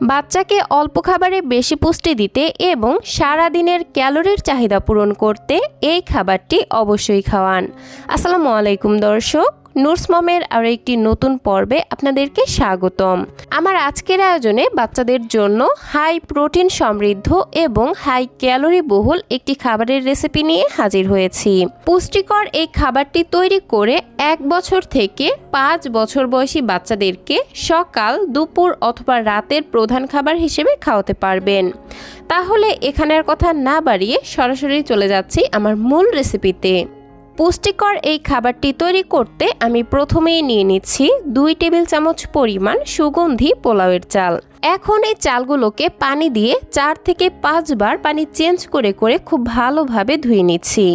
বাচ্চাকে অল্প খাবারে বেশি পুষ্টি দিতে এবং সারা দিনের ক্যালোরির চাহিদা পূরণ করতে এই খাবারটি অবশ্যই খাওয়ান। আসসালামু আলাইকুম দর্শক, নুরস মমের আরও একটি নতুন পর্বে আপনাদেরকে স্বাগতম। আমার আজকের আয়োজনে বাচ্চাদের জন্য হাই প্রোটিন সমৃদ্ধ এবং হাই ক্যালোরি বহুল একটি খাবারের রেসিপি নিয়ে হাজির হয়েছি। পুষ্টিকর এই খাবারটি তৈরি করে 1 বছর থেকে 5 বছর বয়সী বাচ্চাদেরকে সকাল, দুপুর অথবা রাতের প্রধান খাবার হিসেবে খাওয়াতে পারবেন। তাহলে এখানের কথা না বাড়িয়ে সরাসরি চলে যাচ্ছি আমার মূল রেসিপিতে। পুষ্টিকর এই খাবারটি তৈরি করতে আমি প্রথমেই নিয়ে নিচ্ছি 2 টেবিল চামচ পরিমাণ সুগন্ধি পোলাওয়ের চাল। এখন এই চালগুলোকে পানি দিয়ে 4 থেকে 5 বার পানি চেঞ্জ করে করে খুব ভালোভাবে ধুয়ে নিচ্ছি।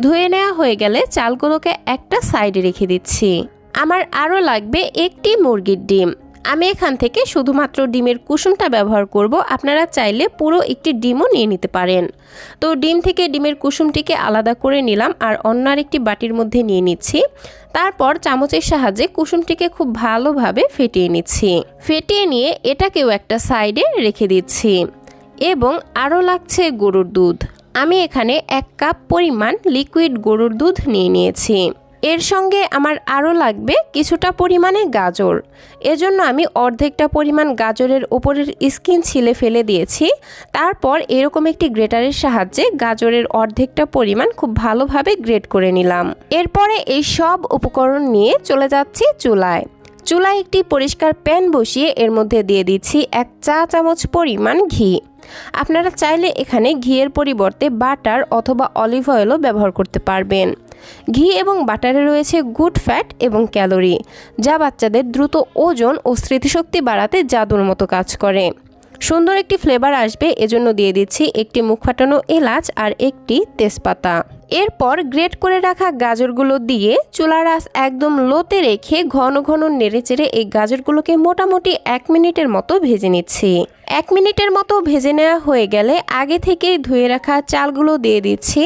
ধুয়ে নেওয়া হয়ে গেলে চালগুলোকে একটা সাইডে রেখে দিচ্ছি। আমার আরও লাগবে একটি মুরগির ডিম। আমি এখান থেকে শুধুমাত্র ডিমের কুসুমটা ব্যবহার করব, আপনারা চাইলে পুরো একটি ডিমও নিয়ে নিতে পারেন। তো ডিম থেকে ডিমের কুসুমটিকে আলাদা করে নিলাম আর অন্য আরেকটি বাটির মধ্যে নিয়ে নিচ্ছি। তারপর চামচের সাহায্যে কুসুমটিকে খুব ভালোভাবে ফেটিয়ে নিচ্ছি। ফেটিয়ে নিয়ে এটাকেও একটা সাইডে রেখে দিচ্ছি। এবং আরও লাগছে গরুর দুধ। আমি এখানে 1 কাপ পরিমাণ লিকুইড গরুর দুধ নিয়ে নিয়েছি। এর সঙ্গে আমার আরও লাগবে কিছুটা পরিমাণে গাজর। এজন্য আমি অর্ধেকটা পরিমাণ গাজরের ওপরের স্কিন ছিলে ফেলে দিয়েছি। তারপর এরকম একটি গ্রেটারের সাহায্যে গাজরের অর্ধেকটা পরিমাণ খুব ভালোভাবে গ্রেট করে নিলাম। এরপরে এই সব উপকরণ নিয়ে চলে যাচ্ছি চুলায়। চুলায় একটি পরিষ্কার প্যান বসিয়ে এর মধ্যে দিয়ে দিচ্ছি 1 চা চামচ পরিমাণ ঘি। আপনারা চাইলে এখানে ঘিয়ের পরিবর্তে বাটার অথবা অলিভ অয়েলও ব্যবহার করতে পারবেন। ঘি এবং বাটারে রয়েছে গুড ফ্যাট এবং ক্যালোরি, যা বাচ্চাদের দ্রুত ওজন ও স্মৃতিশক্তি বাড়াতে জাদুর মতো কাজ করে। সুন্দর একটি ফ্লেভার আসবে, এজন্য দিয়ে দিচ্ছি একটি মুখ ফাটানো এলাচ আর একটি তেজপাতা। এরপর গ্রেট করে রাখা গাজরগুলো দিয়ে চুলার আঁচ একদম লোতে রেখে ঘন ঘন নেড়েচেড়ে এই গাজরগুলোকে মোটামুটি 1 মিনিটের মতো ভেজে নিচ্ছি। 1 মিনিটের মতো ভেজে নেওয়া হয়ে গেলে আগে থেকে ধুয়ে রাখা চালগুলো দিয়ে দিচ্ছি।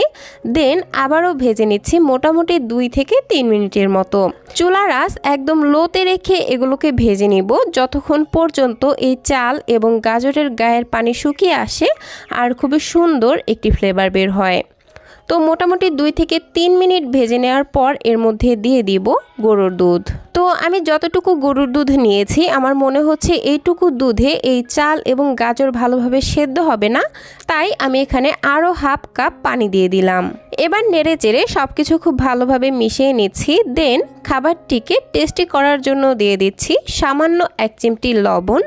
দেন আবারও ভেজে নিচ্ছি মোটামুটি 2 থেকে 3 মিনিটের মতো। চুলার আঁচ একদম লোতে রেখে এগুলোকে ভেজে নিব যতক্ষণ পর্যন্ত এই চাল এবং গাজরের গায়ের পানি শুকিয়ে আসে আর খুবই সুন্দর একটি ফ্লেভার বের হয়। তো মোটামুটি 2 থেকে 3 মিনিট ভেজে নেওয়ার পর এর মধ্যে দিয়ে দিব গরুর দুধ। তো আমি যতটুকু গরুর দুধ নিয়েছি আমার মনে হচ্ছে এইটুকু দুধে এই চাল এবং গাজর ভালোভাবে সেদ্ধ হবে না, তাই আমি এখানে আরও ½ কাপ পানি দিয়ে দিলাম। এবার নেড়ে চেড়ে সব কিছু খুব ভালোভাবে মিশিয়ে নিচ্ছি। দেন খাবারটিকে টেস্টি করার জন্য দিয়ে দিচ্ছি সামান্য 1 চিমটি লবণ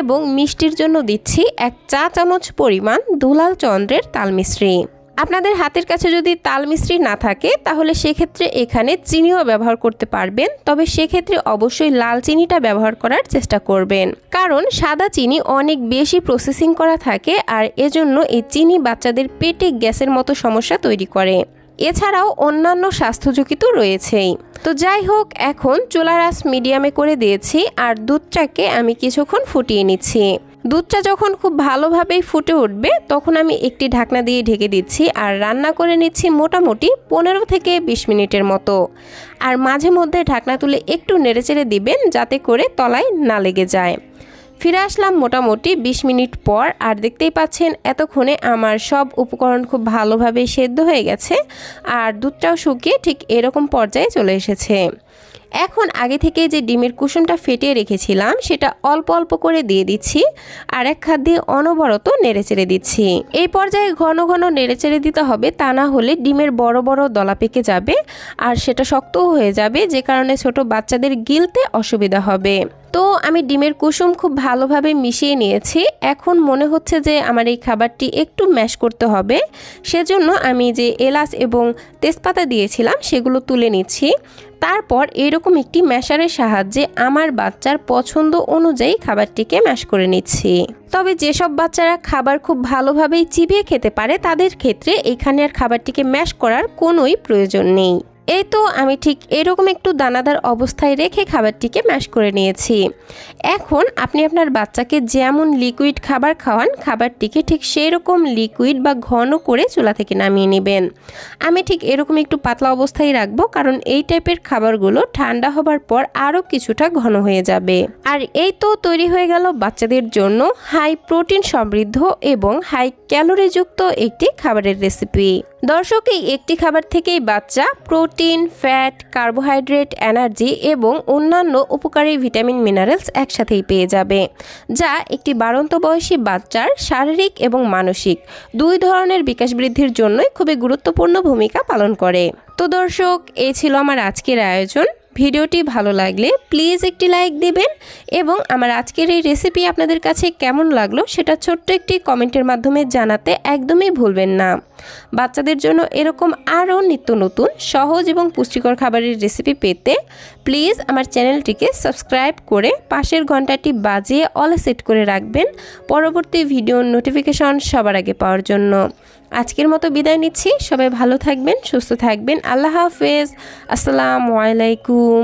এবং মিষ্টির জন্য দিচ্ছি 1 চা চামচ পরিমাণ দুলাল চন্দ্রের তাল মিশ্রি। আপনাদের হাতের কাছে যদি তাল মিশ্রি না থাকে তাহলে সেক্ষেত্রে এখানে চিনিও ব্যবহার করতে পারবেন, তবে সেক্ষেত্রে অবশ্যই লাল চিনিটা ব্যবহার করার চেষ্টা করবেন, কারণ সাদা চিনি অনেক বেশি প্রসেসিং করা থাকে আর এজন্য এই চিনি বাচ্চাদের পেটে গ্যাসের মতো সমস্যা তৈরি করে। এছাড়াও অন্যান্য স্বাস্থ্য ঝুঁকি তো রয়েছেই। তো যাই হোক, এখন চুলার আঁচ মিডিয়ামে করে দিয়েছি আর দুধটাকে আমি কিছুক্ষণ ফুটিয়ে নিচ্ছি। দুধটা যখন খুব ভালোভাবেই ফুটে উঠবে তখন আমি একটি ঢাকনা দিয়ে ঢেকে দিচ্ছি আর রান্না করে নিচ্ছি মোটামুটি 15 থেকে 20 মিনিটের মতো। আর মাঝে মধ্যে ঢাকনা তুলে একটু নেড়েচেড়ে দিবেন যাতে করে তলায় না লেগে যায়। ফিরে আসলাম মোটামুটি 20 মিনিট পর আর দেখতেই পাচ্ছেন এতক্ষণে আমার সব উপকরণ খুব ভালোভাবে সেদ্ধ হয়ে গেছে আর দুধটাও শুকিয়ে ঠিক এরকম পর্যায়ে চলে এসেছে। এখন আগে থেকে যে ডিমের কুসুমটা ফেটিয়ে রেখেছিলাম সেটা অল্প অল্প করে দিয়ে দিচ্ছি আর এক হাত দিয়ে অনবরত নেড়েচেড়ে দিচ্ছি। এই পর্যায়ে ঘন ঘন নেড়েচেড়ে দিতে হবে, তা না হলে ডিমের বড় বড় দলা পেকে যাবে আর সেটা শক্তও হয়ে যাবে, যে কারণে ছোট বাচ্চাদের গিলতে অসুবিধা হবে। তো আমি ডিমের কুসুম খুব ভালোভাবে মিশিয়ে নিয়েছি। এখন মনে হচ্ছে যে আমার এই খাবারটি একটু ম্যাশ করতে হবে, সেজন্য আমি যে এলাচ এবং তেজপাতা দিয়েছিলাম সেগুলো তুলে নিচ্ছি। তারপর এরকম একটি ম্যাশারের সাহায্যে আমার বাচ্চার পছন্দ অনুযায়ী খাবারটিকে ম্যাশ করে নিচ্ছি। তবে যেসব বাচ্চারা খাবার খুব ভালোভাবেই চিবিয়ে খেতে পারে তাদের ক্ষেত্রে এখানে আর খাবারটিকে ম্যাশ করার কোনোই প্রয়োজন নেই। এই তো আমি ঠিক এরকম একটু দানাদার অবস্থায় রেখে খাবারটিকে ম্যাশ করে নিয়েছি। এখন আপনি আপনার বাচ্চাকে যেমন লিকুইড খাবার খাওয়ান, খাবারটিকে ঠিক সেই রকম লিকুইড বা ঘন করে চুলা থেকে নামিয়ে নেবেন। আমি ঠিক এরকম একটু পাতলা অবস্থায় রাখবো, কারণ এই টাইপের খাবারগুলো ঠান্ডা হবার পর আরও কিছুটা ঘন হয়ে যাবে। আর এই তো তৈরি হয়ে গেল বাচ্চাদের জন্য হাই প্রোটিন সমৃদ্ধ এবং হাই ক্যালোরিযুক্ত একটি খাবারের রেসিপি। দর্শক, এই একটি খাবার থেকেই বাচ্চা প্রোটিন, ফ্যাট, কার্বোহাইড্রেট, এনার্জি এবং অন্যান্য উপকারী ভিটামিন মিনারেলস একসাথেই পেয়ে যাবে, যা একটি বাড়ন্ত বয়সী বাচ্চার শারীরিক এবং মানসিক দুই ধরনের বিকাশ বৃদ্ধির জন্যই খুবই গুরুত্বপূর্ণ ভূমিকা পালন করে। তো দর্শক, এই ছিল আমার আজকের আয়োজন। ভিডিওটি ভালো লাগলে প্লিজ একটি লাইক দেবেন এবং আমার আজকের এই রেসিপি আপনাদের কাছে কেমন লাগলো সেটা ছোট্ট একটি কমেন্টের মাধ্যমে জানাতে একদমই ভুলবেন না। বাচ্চাদের জন্য এরকম আরও নিত্য নতুন সহজ এবং পুষ্টিকর খাবারের রেসিপি পেতে প্লিজ আমার চ্যানেলটিকে সাবস্ক্রাইব করে পাশের ঘন্টাটি বাজিয়ে অলে সেট করে রাখবেন পরবর্তী ভিডিওর নোটিফিকেশন সবার আগে পাওয়ার জন্য। আজকের মতো বিদায় নিচ্ছি। সবাই ভালো থাকবেন, সুস্থ থাকবেন। আল্লাহ হাফেজ। আসসালামু আলাইকুম।